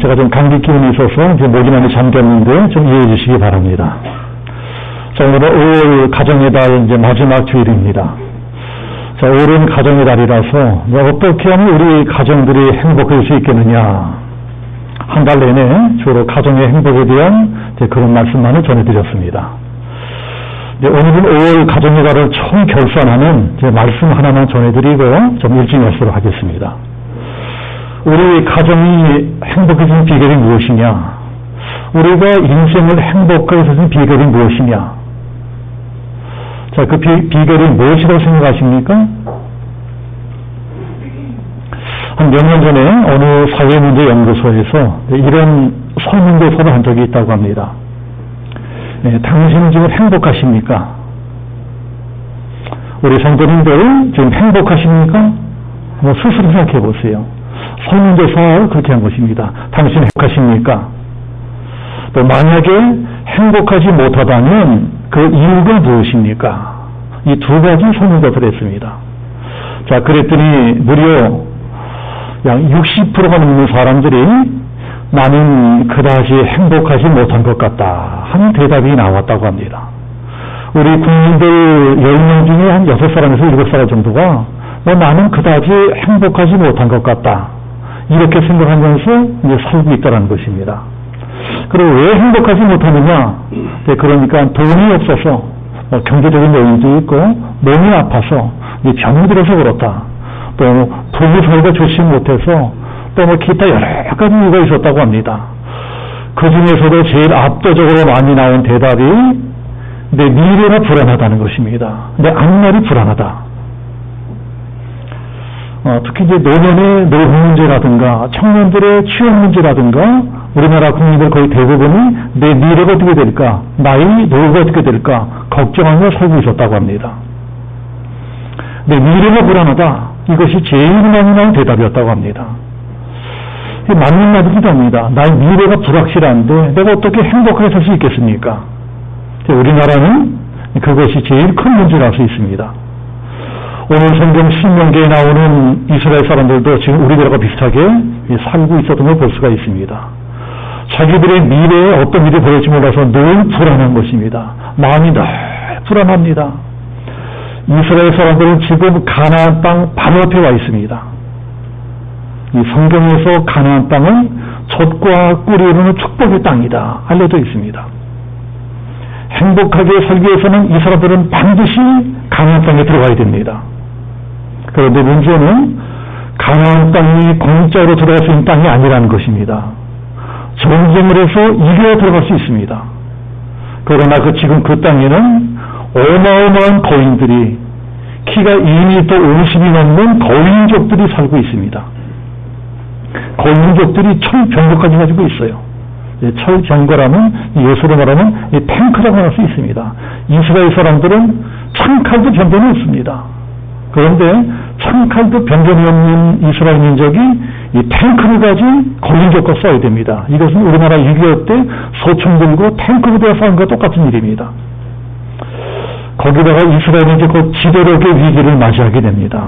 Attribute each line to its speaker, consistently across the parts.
Speaker 1: 제가 좀 감기 기운이 있어서 이제 목이 많이 잠겼는데 좀 이해해 주시기 바랍니다. 자, 오늘은 5월 가정의 달 이제 마지막 주일입니다. 자, 5월은 가정의 달이라서 어떻게 하면 우리 가정들이 행복할 수 있겠느냐. 한 달 내내 주로 가정의 행복에 대한 그런 말씀만을 전해드렸습니다. 오늘은 5월 가정의 달을 총 결산하는 말씀 하나만 전해드리고 좀 일찍 마치도록 하겠습니다. 우리 가정이 행복해진 비결이 무엇이냐? 우리가 인생을 행복하게 해준 비결이 무엇이냐? 자, 그 비결이 무엇이라고 생각하십니까? 한 몇 년 전에 어느 사회문제연구소에서 이런 설문조사를 한 적이 있다고 합니다. 당신은 지금 행복하십니까? 우리 성도님들 지금 행복하십니까? 스스로 생각해 보세요. 설문조사를 그렇게 한 것입니다. 당신 행복하십니까? 또 만약에 행복하지 못하다면 그 이유가 무엇입니까? 이 두 가지 설문조사를 했습니다. 자, 그랬더니 무려 약 60%가 넘는 사람들이 나는 그다지 행복하지 못한 것 같다 하는 대답이 나왔다고 합니다. 우리 국민들 10명 중에 한 6사람에서 7사람 정도가 나는 그다지 행복하지 못한 것 같다 이렇게 생각하면서 이제 살고 있다는 것입니다. 그리고 왜 행복하지 못하느냐? 그러니까 돈이 없어서 경제적인 요인도 있고 몸이 아파서 병이 들어서 그렇다. 또 부부 사이가 좋지 못해서 또 기타 여러 가지 이유가 있었다고 합니다. 그 중에서도 제일 압도적으로 많이 나온 대답이 내 미래가 불안하다는 것입니다. 내 앞날이 불안하다. 특히 이제 노년의 노후 문제라든가 청년들의 취업 문제라든가 우리나라 국민들 거의 대부분이 내 미래가 어떻게 될까, 나의 노후가 어떻게 될까 걱정하며 살고 있었다고 합니다. 내 미래가 불안하다. 이것이 제일 많이 나온 대답이었다고 합니다. 맞는 말이기도 합니다. 나의 미래가 불확실한데 내가 어떻게 행복하게 살 수 있겠습니까? 우리나라는 그것이 제일 큰 문제를 할 수 있습니다. 오늘 성경 신명기에 나오는 이스라엘 사람들도 지금 우리들과 비슷하게 살고 있었던 걸 볼 수가 있습니다. 자기들의 미래에 어떤 일이 벌어질지 몰라서 늘 불안한 것입니다. 마음이 늘 불안합니다. 이스라엘 사람들은 지금 가나안 땅 바로 앞에 와 있습니다. 이 성경에서 가나안 땅은 젖과 꿀이 흐르는 축복의 땅이다 알려져 있습니다. 행복하게 살기 위해서는 이 사람들은 반드시 가나안 땅에 들어가야 됩니다. 그런데 문제는 가나안 땅이 공짜로 들어갈 수 있는 땅이 아니라는 것입니다. 전쟁을 해서 이겨야 들어갈 수 있습니다. 그러나 지금 그 땅에는 어마어마한 거인들이 키가 2m 50이 넘는 거인족들이 살고 있습니다. 거인족들이 철병거까지 가지고 있어요. 철병거라면 예수로 말하면 탱크라고 할 수 있습니다. 이스라엘 사람들은 창칼도 변변이 없습니다. 그런데 창칼도 변변이 없는 이스라엘 민족이 이 탱크를 가진 거인족과 싸워야 됩니다. 이것은 우리나라 6.25 때 소총 들고 탱크 부대와 싸운 것과 똑같은 일입니다. 거기다가 이스라엘은 이제 그 지도력의 위기를 맞이하게 됩니다.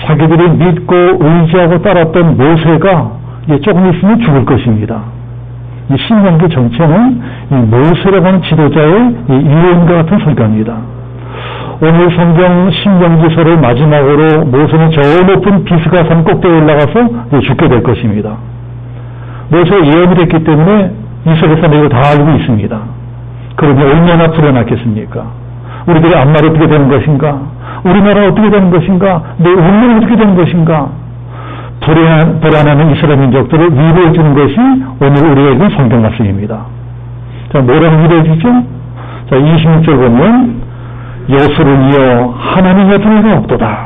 Speaker 1: 자기들이 믿고 의지하고 따랐던 모세가 조금 있으면 죽을 것입니다. 이 신명기 전체는 이 모세라고 하는 지도자의 이론과 같은 설교입니다. 오늘 성경 신명기서를 마지막으로 모세는 저 높은 비스가산 꼭대기에 올라가서 죽게 될 것입니다. 모세가 예언을 했기 때문에 이스라엘 사람들이 이걸 다 알고 있습니다. 그러면 얼마나 불안하겠습니까? 우리들의 앞날이 어떻게 되는 것인가? 우리나라가 어떻게 되는 것인가? 내 운명이 어떻게 되는 것인가? 불안하는 이스라엘 민족들을 위로해 주는 것이 오늘 우리가 읽은 성경 말씀입니다. 자, 뭐라고 위로해 주죠? 자, 26절 보면 여수론이여 하나님의 분이가 없도다.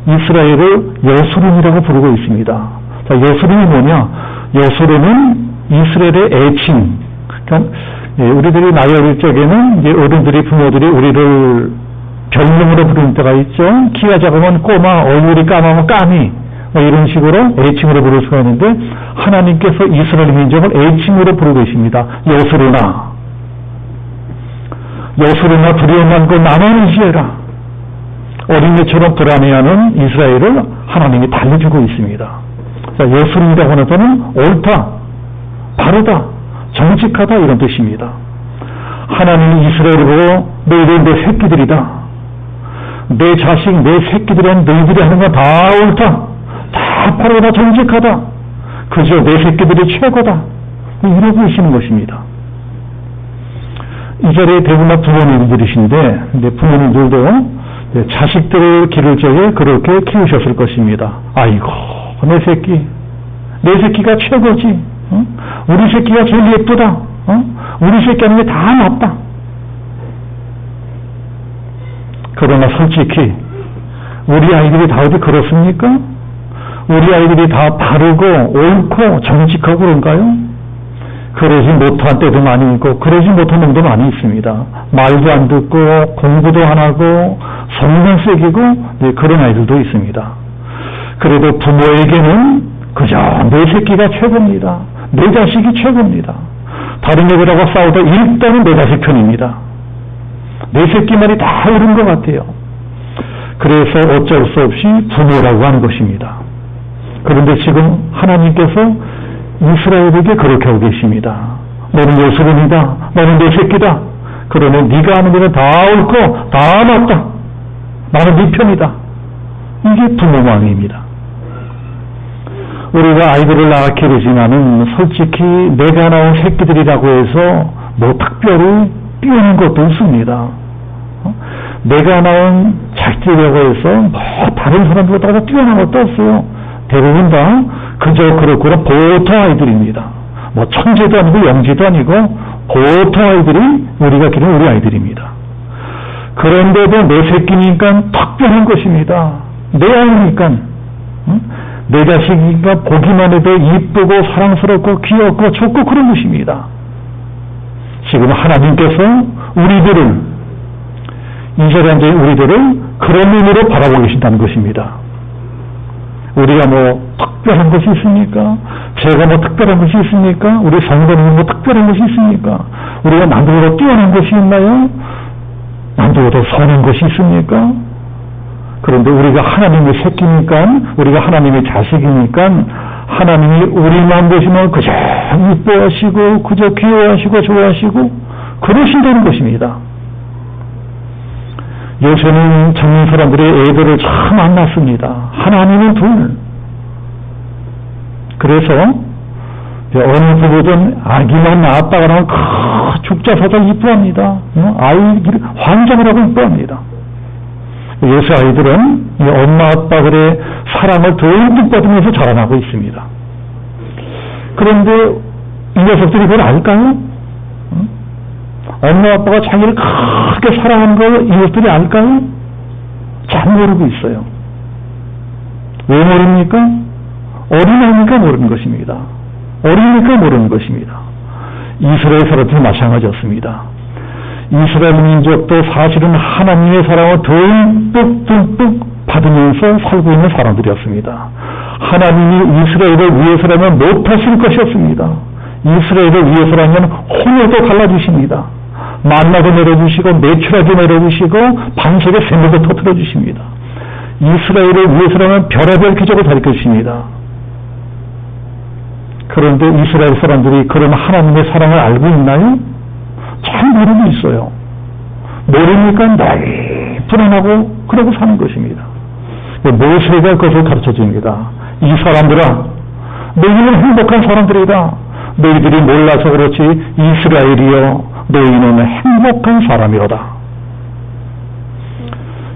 Speaker 1: 이스라엘을 여수론이라고 부르고 있습니다. 자, 여수론이 뭐냐? 여수론은 이스라엘의 애칭. 그러니까 우리들이 나이 어릴 적에는 이제 어른들이 부모들이 우리를 별명으로 부르는 때가 있죠. 키가 작으면 꼬마, 얼굴이 까마면 까미, 이런 식으로 애칭으로 부를 수가 있는데 하나님께서 이스라엘 민족을 애칭으로 부르고 있습니다. 여수르나 두려움 말고 나만 의지해라. 어린애처럼 불안해하는 이스라엘을 하나님이 달래주고 있습니다. 자, 예수님이라고 하는 것은 옳다, 바르다, 정직하다 이런 뜻입니다. 하나님이 이스라엘을 보고 너희들 내 새끼들이다. 내 자식, 내 새끼들은 너희들이 하는 건 다 옳다, 다 바르다, 정직하다. 그저 내 새끼들이 최고다. 이러고 계시는 것입니다. 이 자리에 대부분 다 부모님들이신데 부모님들도 자식들을 기를 적에 그렇게 키우셨을 것입니다. 아이고 내 새끼가 최고지. 우리 새끼가 제일 예쁘다. 우리 새끼 하는 게 다 맞다. 그러나 솔직히 우리 아이들이 다 어디 그렇습니까? 우리 아이들이 다 바르고 옳고 정직하고 그런가요? 그러지 못한 때도 많이 있고 그러지 못한 놈도 많이 있습니다. 말도 안 듣고 공부도 안 하고 성능 세기고 그런 아이들도 있습니다. 그래도 부모에게는 그저 내 새끼가 최고입니다. 내 자식이 최고입니다. 다른 애들하고 싸우다 일단은 내 자식 편입니다. 내 새끼 말이 다 옳은 것 같아요. 그래서 어쩔 수 없이 부모라고 하는 것입니다. 그런데 지금 하나님께서 이스라엘에게 그렇게 하고 계십니다. 너는 예수님이다. 너는 내 새끼다. 그러면 네가 하는 일은 다 옳고 다 맞다. 나는 네 편이다. 이게 부모 마음입니다. 우리가 아이들을 낳아 기르지만은 솔직히 내가 낳은 새끼들이라고 해서 뭐 특별히 뛰어난 것도 없습니다. 내가 낳은 자식들이라고 해서 뭐 다른 사람들보다 뛰어난 것도 없어요. 대부분 다 그저 그렇구나 보통 아이들입니다. 뭐 천재도 아니고 영재도 아니고 보통 아이들이 우리가 기르는 우리 아이들입니다. 그런데도 내 새끼니까 특별한 것입니다. 내 아이니까 내 자식이니까 보기만 해도 이쁘고 사랑스럽고 귀엽고 좋고 그런 것입니다. 지금 하나님께서 우리들을 이 자리에 앉아 우리들을 그런 눈으로 바라보고 계신다는 것입니다. 우리가 뭐 특별한 것이 있습니까? 제가 뭐 특별한 것이 있습니까? 우리 성도님은 뭐 특별한 것이 있습니까? 우리가 남들보다 뛰어난 것이 있나요? 남들보다 선한 것이 있습니까? 그런데 우리가 하나님의 새끼니까, 우리가 하나님의 자식이니까 하나님이 우리만 보시면 그저 이뻐하시고 그저 귀여워하시고 좋아하시고 그러신다는 것입니다. 요새는 젊은 사람들의 애들을 참 안 낳습니다. 하나님은 둘. 그래서 어느 부부든 아기만 낳았다가 나면 죽자사자 이뻐합니다. 아이 환장을 하고 이뻐합니다. 요새 아이들은 엄마 아빠들의 사랑을 듬뿍 받으면서 자라나고 있습니다. 그런데 이 녀석들이 그걸 알까요? 엄마 아빠가 자기를 크게 사랑하는 걸 이 녀석들이 알까요? 잘 모르고 있어요. 왜 모릅니까? 어린아이니까 모르는 것입니다. 어리니까 모르는 것입니다. 이스라엘 사람들이 마찬가지였습니다. 이스라엘 민족도 사실은 하나님의 사랑을 듬뿍 받으면서 살고 있는 사람들이었습니다. 하나님이 이스라엘을 위해서라면 못하실 것이었습니다. 이스라엘을 위해서라면 홍해도 갈라주십니다. 만나도 내려주시고 매출하게 내려주시고 반석에 샘물도 터뜨려 주십니다. 이스라엘을 위해서라면 별의별 기적을 가르쳐주십니다. 그런데 이스라엘 사람들이 그런 하나님의 사랑을 알고 있나요? 잘 모르고 있어요. 모르니까 늘 불안하고 그러고 사는 것입니다. 모세가 그것을 가르쳐 줍니다. 이 사람들아, 너희는 행복한 사람들이다. 너희들이 몰라서 그렇지 이스라엘이여 너희는 행복한 사람이로다.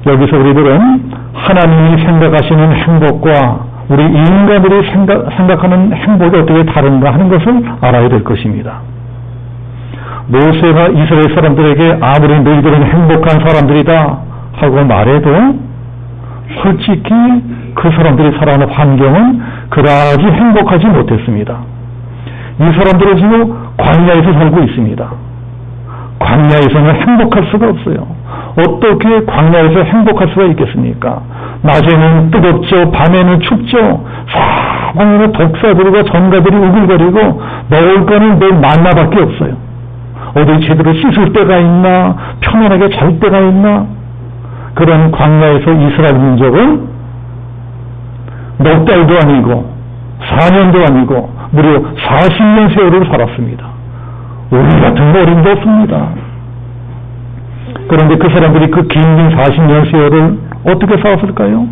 Speaker 1: 여기서 우리들은 하나님이 생각하시는 행복과 우리 인간들이 생각하는 행복이 어떻게 다른가 하는 것을 알아야 될 것입니다. 모세가 이스라엘 사람들에게 아무리 너희들은 행복한 사람들이다 하고 말해도 솔직히 그 사람들이 살아가는 환경은 그다지 행복하지 못했습니다. 이 사람들은 지금 광야에서 살고 있습니다. 광야에서는 행복할 수가 없어요. 어떻게 광야에서 행복할 수가 있겠습니까? 낮에는 뜨겁죠. 밤에는 춥죠. 사방에는 독사들과 전가들이 우글거리고 먹을 거는 매일 만나밖에 없어요. 어디 제대로 씻을 때가 있나, 편안하게 잘 때가 있나. 그런 광야에서 이스라엘 민족은 넉 달도 아니고 4년도 아니고 무려 40년 세월을 살았습니다. 우리 같은 어림도 없습니다. 그런데 그 사람들이 그 긴 40년 세월을 어떻게 살았을까요?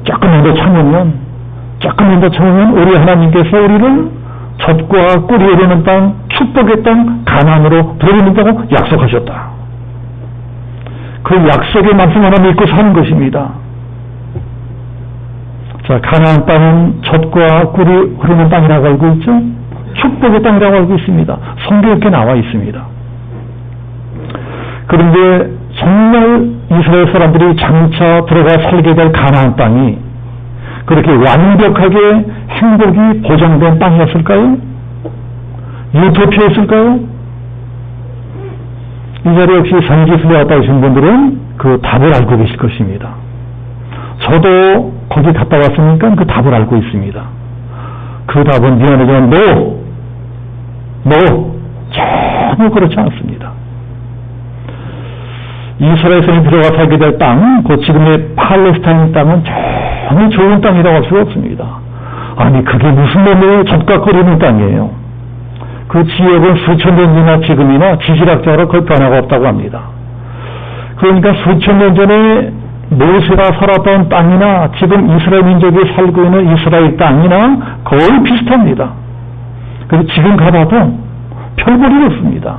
Speaker 1: 조금만 더 참으면 우리 하나님께서 우리를 젖과 꿀이 흐르는 땅, 축복의 땅, 가나안으로 데려오는다고 약속하셨다. 그 약속의 말씀 하나 믿고 사는 것입니다. 자, 가나안 땅은 젖과 꿀이 흐르는 땅이라고 알고 있죠? 축복의 땅이라고 알고 있습니다. 성경에 이렇게 나와 있습니다. 그런데 정말 이스라엘 사람들이 장차 들어가 살게 될 가나안 땅이 그렇게 완벽하게 행복이 보장된 땅이었을까요? 유토피아였을까요? 이 자리에 혹시 선지서에 왔다 오신 분들은 그 답을 알고 계실 것입니다. 저도 거기 갔다 왔으니까 그 답을 알고 있습니다. 그 답은 미안하지만 전혀 그렇지 않습니다. 이스라엘에서 들어가 살게 될 땅, 그 지금의 팔레스타인 땅은 전혀 좋은 땅이라고 할 수가 없습니다. 아니 그게 무슨 놈의 젖과 끓이는 땅이에요. 그 지역은 수천 년이나 지금이나 지질학자로 거의 변화가 없다고 합니다. 그러니까 수천 년 전에 모세가 살았던 땅이나 지금 이스라엘 민족이 살고 있는 이스라엘 땅이나 거의 비슷합니다. 그래서 지금 가봐도 별볼이 없습니다.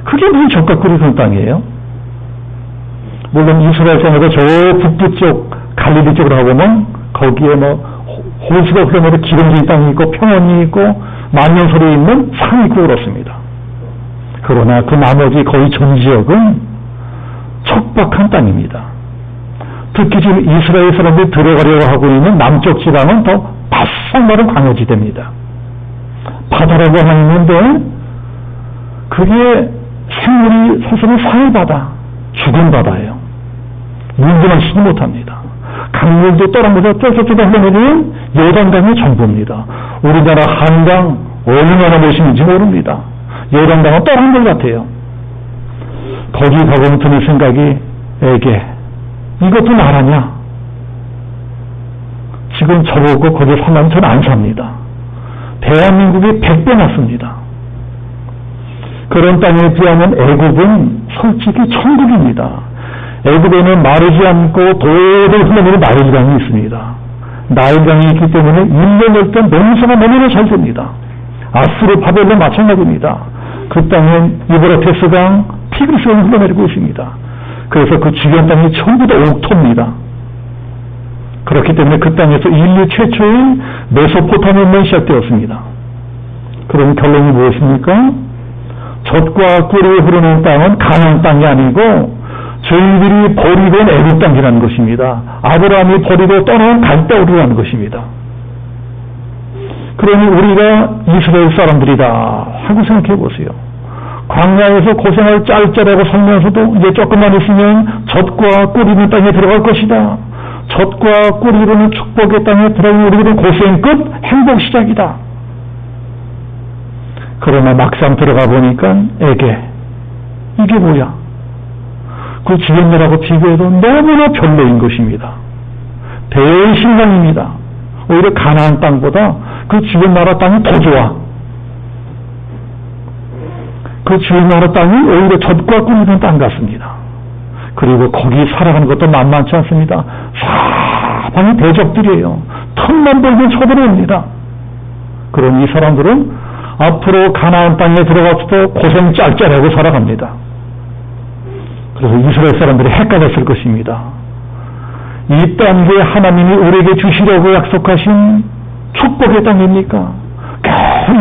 Speaker 1: 그게 무슨 젖과 끓이는 땅이에요? 물론 이스라엘 땅에서 저 북부 쪽 갈릴리 쪽으로 가보면 거기에 호수가 흘러내려 기름진 땅이 있고 평원이 있고 만년설이 있는 산이 있고 그렇습니다. 그러나 그 나머지 거의 전 지역은 척박한 땅입니다. 특히 지금 이스라엘 사람들이 들어가려고 하고 있는 남쪽 지방은 더 바싹 마른 광야지대입니다. 바다라고 하는데 그게 생물이 사실은 사해바다, 죽은 바다예요. 물도 마시지 못합니다. 강물도 떠나면서 쫄쫄쫄 흘러내리는 요단강이 전부입니다. 우리나라 한강 얼마나 멋있는지 모릅니다. 요단강은 떠난 것 같아요. 거기 가보면 드는 생각이 이것도 나라냐? 지금 저보고 거기 살려면 저는 안 삽니다. 대한민국이 100배 낫습니다. 그런 땅에 비하면 애국은 솔직히 천국입니다. 애국에는 마르지 않고 도를 흘러내는 나일강이 있습니다. 나일강이 있기 때문에 1년을 때 농사가 너무나 잘 됩니다. 아수르 바벨론 마찬가지입니다. 그 땅은 유브라테스강, 티그리스강이 흘러내리고 있습니다. 그래서 그 주변 땅이 전부 다 옥토입니다. 그렇기 때문에 그 땅에서 인류 최초의 메소포타미아만 시작되었습니다. 그럼 결론이 무엇입니까? 젖과 꿀이 흐르는 땅은 가나안 땅이 아니고 저희들이 버리고 온 애굽 땅이라는 것입니다. 아브라함이 버리고 떠난 갈대우르라는 것입니다. 그러니 우리가 이스라엘 사람들이다 하고 생각해 보세요. 광야에서 고생을 짤짤하고 살면서도 이제 조금만 있으면 젖과 꿀이 있는 땅에 들어갈 것이다. 젖과 꿀이 흐르는 축복의 땅에 들어가면 우리들은 고생 끝, 행복 시작이다. 그러나 막상 들어가 보니까 이게 뭐야? 그 주변 나라하고 비교해도 너무나 별로인 것입니다. 대실망입니다. 오히려 가나안 땅보다 그 주변 나라 땅이 더 좋아. 그 주변 나라 땅이 오히려 젖과 꿀이 있는 땅 같습니다. 그리고 거기 살아가는 것도 만만치 않습니다. 사방이 대적들이에요. 틈만 벌면 쳐들어옵니다. 그런 이 사람들은 앞으로 가나안 땅에 들어가서도 고생 짤짤하고 살아갑니다. 그래서 이스라엘 사람들이 헷갈렸을 것입니다. 이 땅에 하나님이 우리에게 주시려고 약속하신 축복의 땅입니까?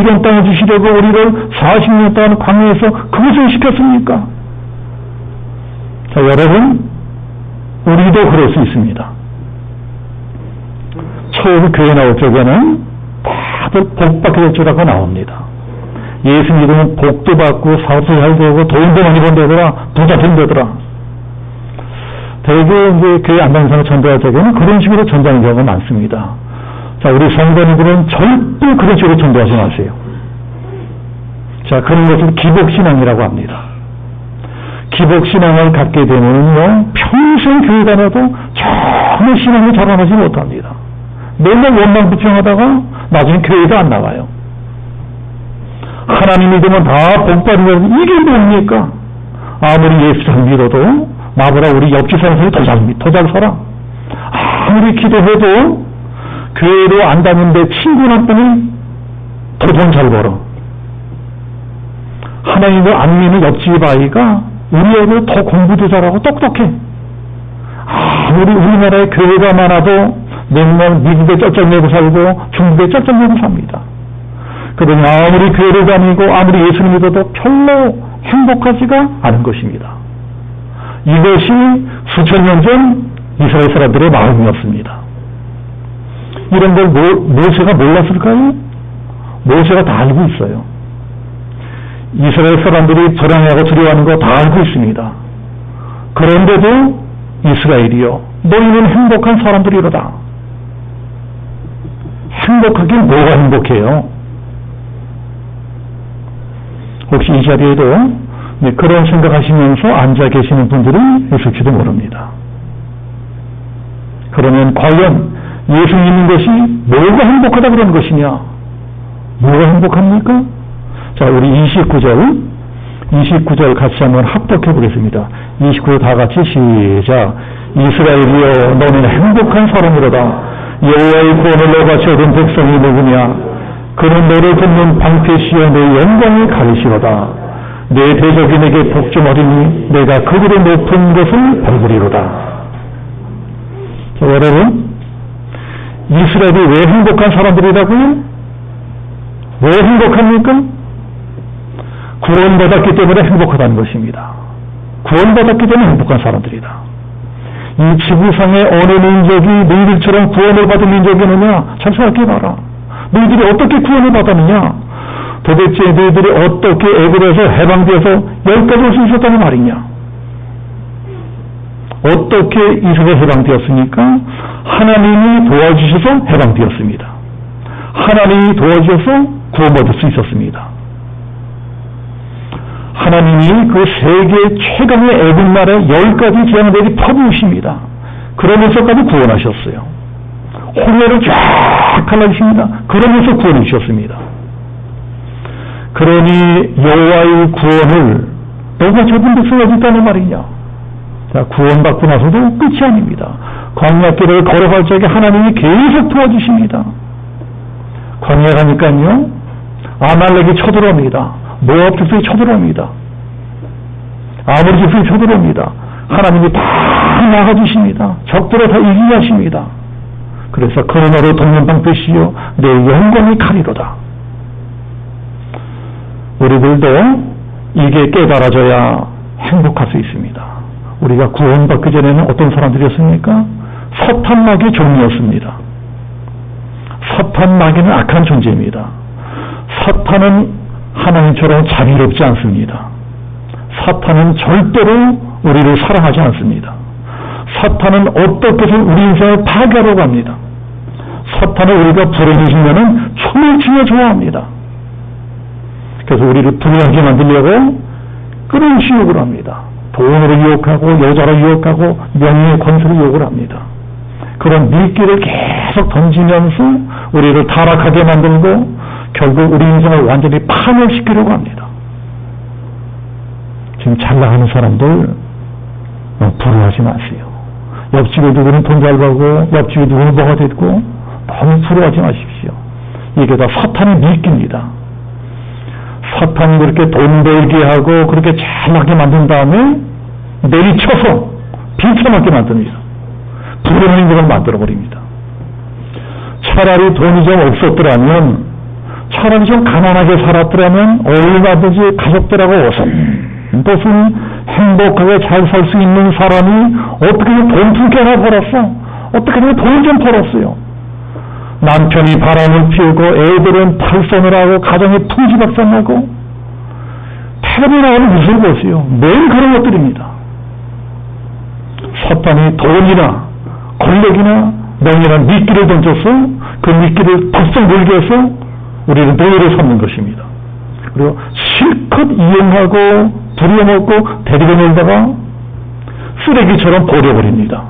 Speaker 1: 이런 땅을 주시려고 우리를 40년 동안 광야에서 그것을 시켰습니까? 자, 여러분, 우리도 그럴 수 있습니다. 처음 교회 나올 적에는 다들 복 받게 될 줄 알고 나옵니다. 예수 믿으면 복도 받고 사업도 잘 되고 돈도 많이 번다더라, 부자 된다더라. 대개 이제 교회 안 다니는 사람 전도할 적에는 그런 식으로 전도하는 경우가 많습니다. 자, 우리 성도님들은 절대 그런 식으로 전도하지 마세요. 자, 그런 것을 기복신앙이라고 합니다. 기복신앙을 갖게 되면요, 평생 교회 다녀도 전혀 신앙을 자라나지 못합니다. 맨날 원망부평하다가 나중에 교회도 안 나와요. 하나님 믿으면 다 복받으면 이게 뭡니까? 아무리 예수 잘 믿어도 나보다 우리 옆집 사는 사람이 더 잘 살아. 아무리 기도해도 교회로 안 다니는데 친구 나쁘니 더 돈 잘 벌어. 하나님을 안 믿는 옆집 아이가 우리에게 더 공부도 잘하고 똑똑해. 아무리 우리나라에 교회가 많아도 맨날 미국에 쩔쩔매고 살고 중국에 쩔쩔매고 삽니다. 그러니 아무리 교회를 다니고 아무리 예수를 믿어도 별로 행복하지가 않은 것입니다. 이것이 수천 년 전 이스라엘 사람들의 마음이었습니다. 이런 걸 모세가 몰랐을까요? 모세가 다 알고 있어요. 이스라엘 사람들이 불안해하고 두려워하는 거 다 알고 있습니다. 그런데도 이스라엘이요, 너희는 행복한 사람들이로다. 행복하긴 뭐가 행복해요? 혹시 이 자리에도 그런 생각하시면서 앉아 계시는 분들이 있을지도 모릅니다. 그러면 과연 예수 믿는 것이 뭐가 행복하다 그러는 것이냐? 뭐가 행복합니까? 자, 우리 29절 같이 한번 합독해 보겠습니다. 29절 다 같이 시작. 이스라엘이여 너는 행복한 사람이로다. 여호와의 구원을 너같이 얻은 백성이 누구냐? 그는 너를 돕는 방패시여 내 영광이 가리시로다. 내 대적이 내게 복종하리니 내가 그들의 높은 것을 밟으리로다. 자, 여러분, 이스라엘이 왜 행복한 사람들이라고요? 왜 행복합니까? 구원받았기 때문에 행복하다는 것입니다. 구원받았기 때문에 행복한 사람들이다. 이 지구상의 어느 민족이 너희들처럼 구원을 받은 민족이느냐? 잘 생각해봐라. 너희들이 어떻게 구원을 받았느냐? 도대체 너희들이 어떻게 애굽에서 해방되어서 여기까지 올 수 있었다는 말이냐? 어떻게 이스라엘 해방되었습니까? 하나님이 도와주셔서 해방되었습니다. 하나님이 도와주셔서 구원받을 수 있었습니다. 하나님이 그 세계 최강의 애굽 나라에 10가지 재앙들이 퍼부으십니다. 그러면서까지 구원하셨어요. 홍해를 쫙 갈라주십니다. 그러면서 구원해 주셨습니다. 그러니 여호와의 구원을 너가 좁은 데서 얻었다는 말이냐? 자, 구원받고 나서도 끝이 아닙니다. 광야길을 걸어갈 적에 하나님이 계속 도와주십니다. 광야 가니까요, 아말렉이 쳐들어옵니다. 모압 족속이 쳐들어옵니다. 아모리 족속이 쳐들어옵니다. 하나님이 다 막아주십니다. 적들을 다 이기게 하십니다. 그래서 그러나로 돕는 방패시여 내 영광이 가리로다. 우리들도 이게 깨달아져야 행복할 수 있습니다. 우리가 구원받기 전에는 어떤 사람들이었습니까? 사탄마귀의 종이었습니다. 사탄마귀는 악한 존재입니다. 사탄은 하나님처럼 자비롭지 않습니다. 사탄은 절대로 우리를 사랑하지 않습니다. 사탄은 어떻게든 우리 인생을 파괴하려고 합니다. 사탄은 우리가 불행해지면은 춤을 추며 좋아합니다. 그래서 우리를 불행하게 만들려고 끊임없이 욕을 합니다. 돈으로 유혹하고 여자로 유혹하고 명예의 권세로 유혹을 합니다. 그런 미끼를 계속 던지면서 우리를 타락하게 만들고 결국 우리 인생을 완전히 파멸시키려고 합니다. 지금 잘 나가는 사람들 부러워하지 마세요. 옆집에 누구는 돈 잘 벌고 옆집에 누구는 뭐가 됐고 너무 부러워하지 마십시오. 이게 다 사탄의 미끼입니다. 사탄이 그렇게 돈 벌게 하고 그렇게 잘나게 만든 다음에 내리쳐서 비참하게 만듭니다. 불행한 인생을 만들어버립니다. 차라리 돈이 좀 없었더라면, 차라리 좀 가난하게 살았더라면 얼마든지 가족들하고 무슨 행복하게 잘 살 수 있는 사람이 어떻게든 돈 2개나 벌었어. 어떻게든 돈 좀 벌었어요. 남편이 바람을 피우고 애들은 탈선을 하고 가정이 풍지박산나고 텔레비에 나오는 뉴스를 보세요. 매일 그런 것들입니다. 사탄이 돈이나 권력이나 명예나 미끼를 던져서 그 미끼를 덕성 물게 해서 우리는 노예를 삼는 것입니다. 그리고 실컷 이용하고 부려먹고 데리고 놀다가 쓰레기처럼 버려버립니다.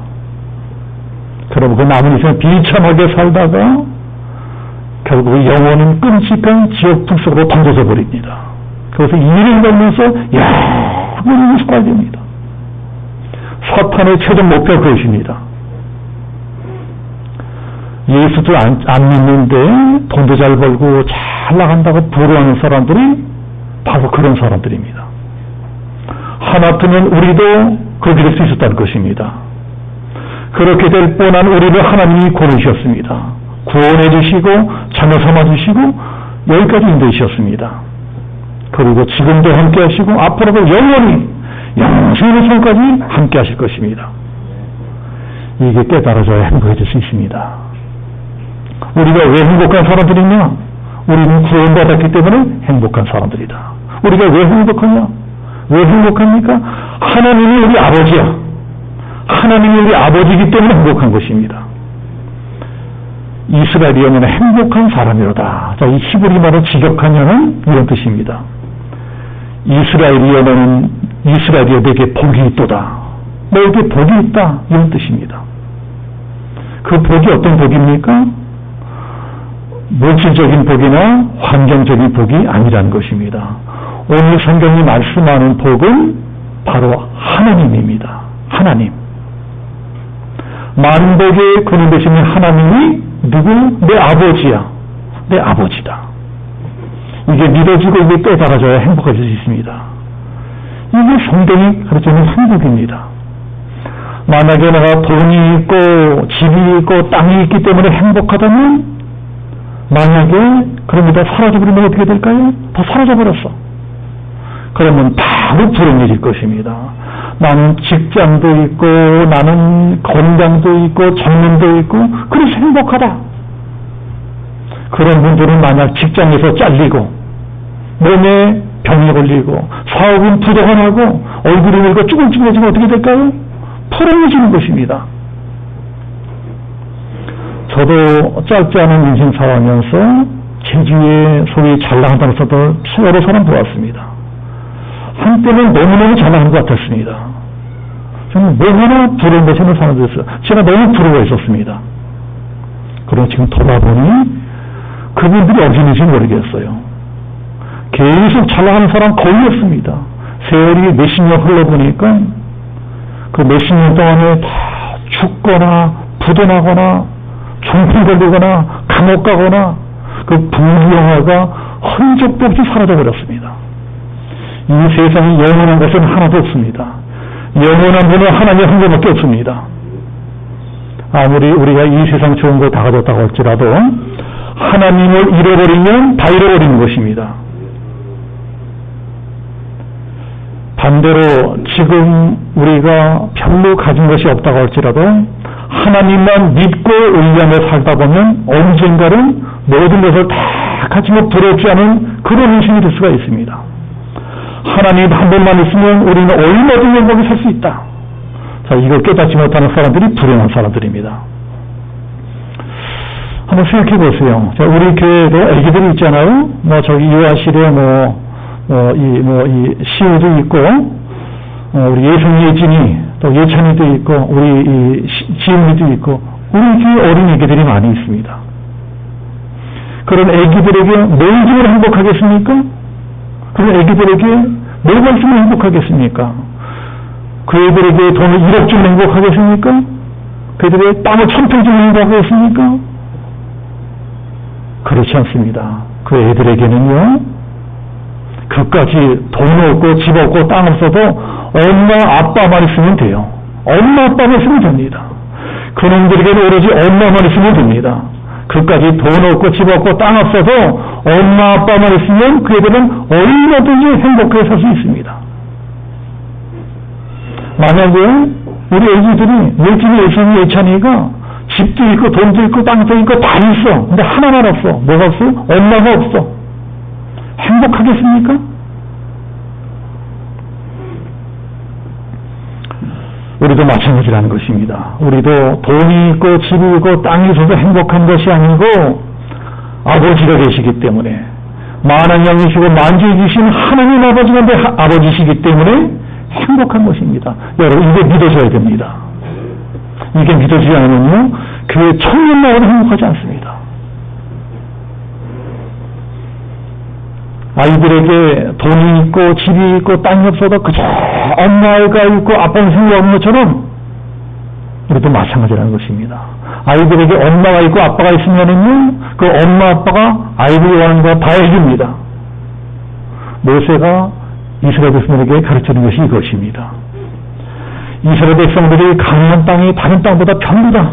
Speaker 1: 그럼 그 남은 인생 비참하게 살다가 결국 영혼은 끔찍한 지옥 불 속으로 던져져 버립니다. 그래서 일을 걸면서 영원히 속아야 됩니다. 사탄의 최종 목표가 그것입니다. 예수도 안 믿는데 돈도 잘 벌고 잘 나간다고 부러워하는 사람들이 바로 그런 사람들입니다. 하마터면 우리도 그렇게 될 수 있었다는 것입니다. 그렇게 될 뻔한 우리를 하나님이 고르셨습니다. 구원해 주시고 자녀 삼아 주시고 여기까지 인도해 주셨습니다. 그리고 지금도 함께 하시고 앞으로도 영원히 영생의 손까지 함께 하실 것입니다. 이게 깨달아져야 행복해질 수 있습니다. 우리가 왜 행복한 사람들이냐? 우리는 구원받았기 때문에 행복한 사람들이다. 우리가 왜 행복하냐? 왜 행복합니까? 하나님이 우리 아버지야. 하나님이 우리 아버지이기 때문에 행복한 것입니다. 이스라엘이 영원히 행복한 사람이로다. 자, 이 히브리 말의 직역하냐는 이런 뜻입니다. 이스라엘이 내게 복이 있도다. 너에게 복이 있다. 이런 뜻입니다. 그 복이 어떤 복입니까? 물질적인 복이나 환경적인 복이 아니라는 것입니다. 오늘 성경이 말씀하는 복은 바로 하나님입니다. 하나님. 만복의 근원 되시는 하나님이 누구? 내 아버지야. 내 아버지다. 이게 믿어지고 이게 깨달아져야 행복해질 수 있습니다. 이게 성경이 가르치는 행복입니다. 만약에 내가 돈이 있고 집이 있고 땅이 있기 때문에 행복하다면 만약에 그런 게 다 사라져버리면 어떻게 될까요? 다 사라져버렸어. 그러면 바로 불행해질 것입니다. 나는 직장도 있고 나는 건강도 있고 정년도 있고 그래서 행복하다. 그런 분들은 만약 직장에서 잘리고 몸에 병이 걸리고 사업은 부도가 나고 얼굴이 늙고 쭈글쭈글해지면 어떻게 될까요? 불행해지는 것입니다. 저도 짧지 않은 인생 살아가면서 제 주위에 소위 잘 나간다고 해서도 여러 사람 보았습니다. 한때는 너무너무 잘 나간 것 같았습니다. 저는 너무나 부러운 것이는 사람들이었어요. 제가 너무 부러워했었습니다. 그러나 지금 돌아보니 그분들이 어디인지 모르겠어요. 계속 잘 나가는 사람 거의 없습니다. 세월이 몇십 년 흘러보니까 그 몇십 년 동안에 다 죽거나 부도나거나 종풍 걸리거나 감옥 가거나 그 불경화가 흔적도 없이 사라져 버렸습니다. 이 세상에 영원한 것은 하나도 없습니다. 영원한 분은 하나님 한 분밖에 없습니다. 아무리 우리가 이 세상 좋은 거 다 가졌다고 할지라도 하나님을 잃어버리면 다 잃어버리는 것입니다. 반대로 지금 우리가 별로 가진 것이 없다고 할지라도 하나님만 믿고 의지하며 살다 보면 언젠가는 모든 것을 다 가지고 부럽지 않은 그런 인생이 될 수가 있습니다. 하나님 한 번만 있으면 우리는 얼마든지 행복히 살 수 있다. 자, 이걸 깨닫지 못하는 사람들이 불행한 사람들입니다. 한번 생각해 보세요. 자, 우리 교회도 애기들이 있잖아요. 저기 유아실에 이 시우도 있고, 우리 예성 예진이, 또 예찬이도 있고, 우리 지은이도 있고, 우리 교회 어린 애기들이 많이 있습니다. 그런 애기들에게 뭘 주면 행복하겠습니까? 그런 애기들에게 뭐가 있으면 행복하겠습니까? 그 애들에게 돈을 1억 주면 행복하겠습니까? 그 애들에게 땅을 1000평 주면 행복하겠습니까? 그렇지 않습니다. 그 애들에게는요, 그까지 돈 없고 집 없고 땅 없어도 엄마 아빠만 있으면 돼요. 엄마 아빠만 있으면 됩니다. 그놈들에게는 오로지 엄마만 있으면 됩니다. 그까지 돈 없고 집 없고 땅 없어도 엄마 아빠만 있으면 그 애들은 얼마든지 행복하게 살 수 있습니다. 만약에 우리 애기들이 예진이 예순이 예찬이가 집도 있고 돈도 있고 땅도 있고 다 있어. 근데 하나만 없어. 뭐가 없어? 엄마가 없어. 행복하겠습니까? 우리도 마찬가지라는 것입니다. 우리도 돈이 있고 집이 있고 땅이 있어서 행복한 것이 아니고 아버지가 계시기 때문에 만한 영이시고 만주이신 하나님 아버지가 내 아버지시기 때문에 행복한 것입니다. 여러분 이거 믿으셔야 됩니다. 이게 믿어지지 않으면요, 그 천년만으로 행복하지 않습니다. 아이들에게 돈이 있고 집이 있고 땅이 없어도 그저 엄마가 있고 아빠는 생각 없는 것처럼 우리도 마찬가지라는 것입니다. 아이들에게 엄마가 있고 아빠가 있으면은요, 그 엄마 아빠가 아이들이 원하는 거 다 해줍니다. 모세가 이스라엘 백성들에게 가르치는 것이 이것입니다. 이스라엘 백성들이 가나안 땅이 다른 땅보다 편리다.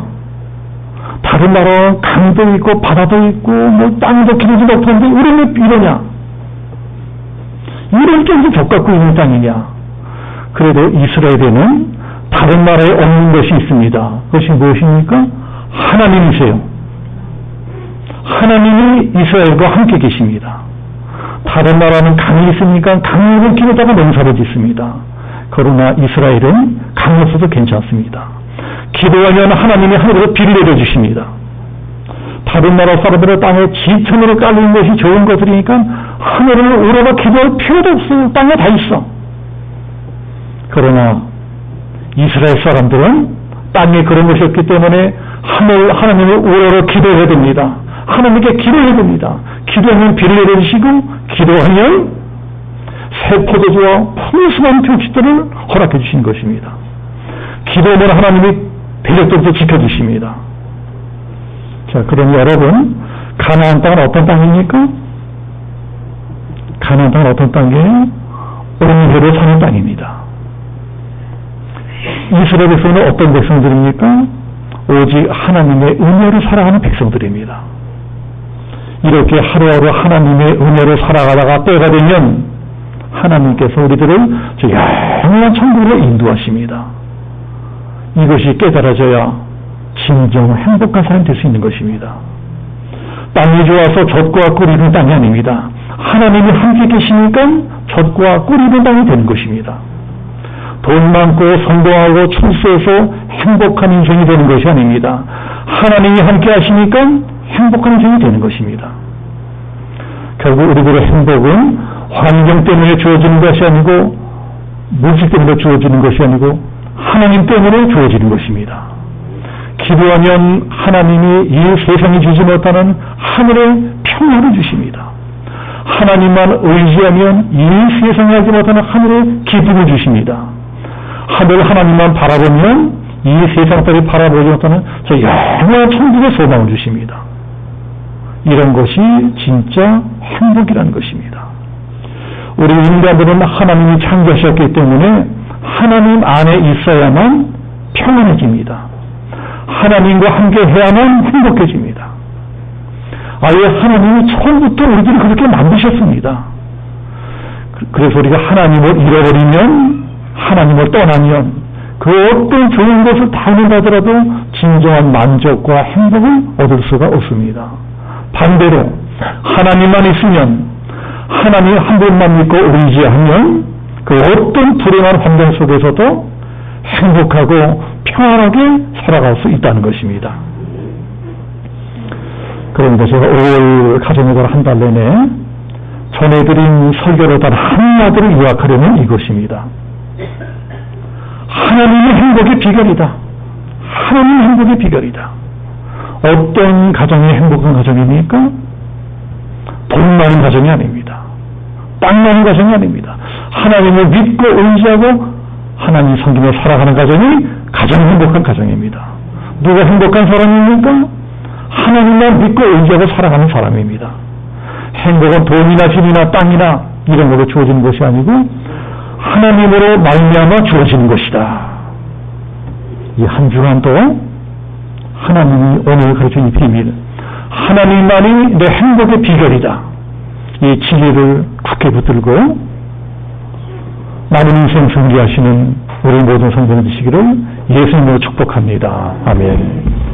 Speaker 1: 다른 나라는 강도 있고 바다도 있고 뭐 땅도 길어도 높은데 우리는 이러냐? 이런 정도 족갖고 있는 땅이냐? 그래도 이스라엘에는 다른 나라에 없는 것이 있습니다. 그것이 무엇입니까? 하나님이세요. 하나님이 이스라엘과 함께 계십니다. 다른 나라는 강이 있으니까 강을 끼고다가 농사를 짓습니다. 그러나 이스라엘은 강이 없어도 괜찮습니다. 기도하면 하나님이 하늘에서 비를 내려주십니다. 다른 나라 사람들의 땅에 지천으로 깔린 것이 좋은 것들이니까 하늘을 우러러 기도할 필요도 없어요. 땅에 다 있어. 그러나 이스라엘 사람들은 땅에 그런 것이 없기 때문에 하나님을 우러러 기도해야 됩니다. 하나님께 기도해야 됩니다. 기도하면 비를 내려주시고 기도하면 새 포도주와 풍성한 표식들을 허락해 주신 것입니다. 기도하면 하나님이 대적들도 지켜주십니다. 자, 그럼 여러분, 가나안 땅은 어떤 땅입니까? 가나안 땅은 어떤 땅이에요? 은혜로 사는 땅입니다. 이스라엘 백성은 어떤 백성들입니까? 오직 하나님의 은혜로 살아가는 백성들입니다. 이렇게 하루하루 하나님의 은혜로 살아가다가 때가 되면 하나님께서 우리들을 저 영원한 천국으로 인도하십니다. 이것이 깨달아져야 진정 행복한 사람이 될 수 있는 것입니다. 땅이 좋아서 젖과 꿀이 있는 땅이 아닙니다. 하나님이 함께 계시니까 젖과 꿀이 있는 땅이 되는 것입니다. 돈 많고 성공하고 출세해서 행복한 인생이 되는 것이 아닙니다. 하나님이 함께 하시니까 행복한 인생이 되는 것입니다. 결국 우리들의 행복은 환경 때문에 주어지는 것이 아니고 물질 때문에 주어지는 것이 아니고 하나님 때문에 주어지는 것입니다. 기도하면 하나님이 이 세상이 주지 못하는 하늘의 평화를 주십니다. 하나님만 의지하면 이 세상이 하지 못하는 하늘의 기쁨을 주십니다. 하나님만 바라보면 이 세상 따위 바라보지 못하는 저 영원한 천국의 소망을 주십니다. 이런 것이 진짜 행복이라는 것입니다. 우리 인간들은 하나님이 창조하셨기 때문에 하나님 안에 있어야만 평안해집니다. 하나님과 함께 해야만 행복해집니다. 아예 하나님이 처음부터 우리들을 그렇게 만드셨습니다. 그래서 우리가 하나님을 잃어버리면, 하나님을 떠나면 그 어떤 좋은 것을 다 얻는다더라도 진정한 만족과 행복을 얻을 수가 없습니다. 반대로 하나님만 있으면, 하나님 한 분만 믿고 의지하면 그 어떤 불행한 환경 속에서도 행복하고 평안하게 살아갈 수 있다는 것입니다. 그런데 제가 5월 가정여자를 한 달 내내 전해드린 설교로 단 한마디를 요약하려면 이것입니다. 하나님의 행복의 비결이다. 하나님의 행복의 비결이다. 어떤 가정이 행복한 가정입니까? 돈 많은 가정이 아닙니다. 땅 많은 가정이 아닙니다. 하나님을 믿고 의지하고 하나님 섬기며 살아가는 가정이 가장 행복한 가정입니다. 누가 행복한 사람입니까? 하나님만 믿고 의지하고 살아가는 사람입니다. 행복은 돈이나 집이나 땅이나 이런 걸로 주어지는 것이 아니고 하나님으로 말미암아 주어지는 것이다. 이 한 주간도 하나님이 오늘 가르친 이 비밀, 하나님만이 내 행복의 비결이다. 이 진리를 굳게 붙들고 많은 인생 승리하시는 우리 모든 성도들 되시기를 예수님으로 축복합니다. 아멘.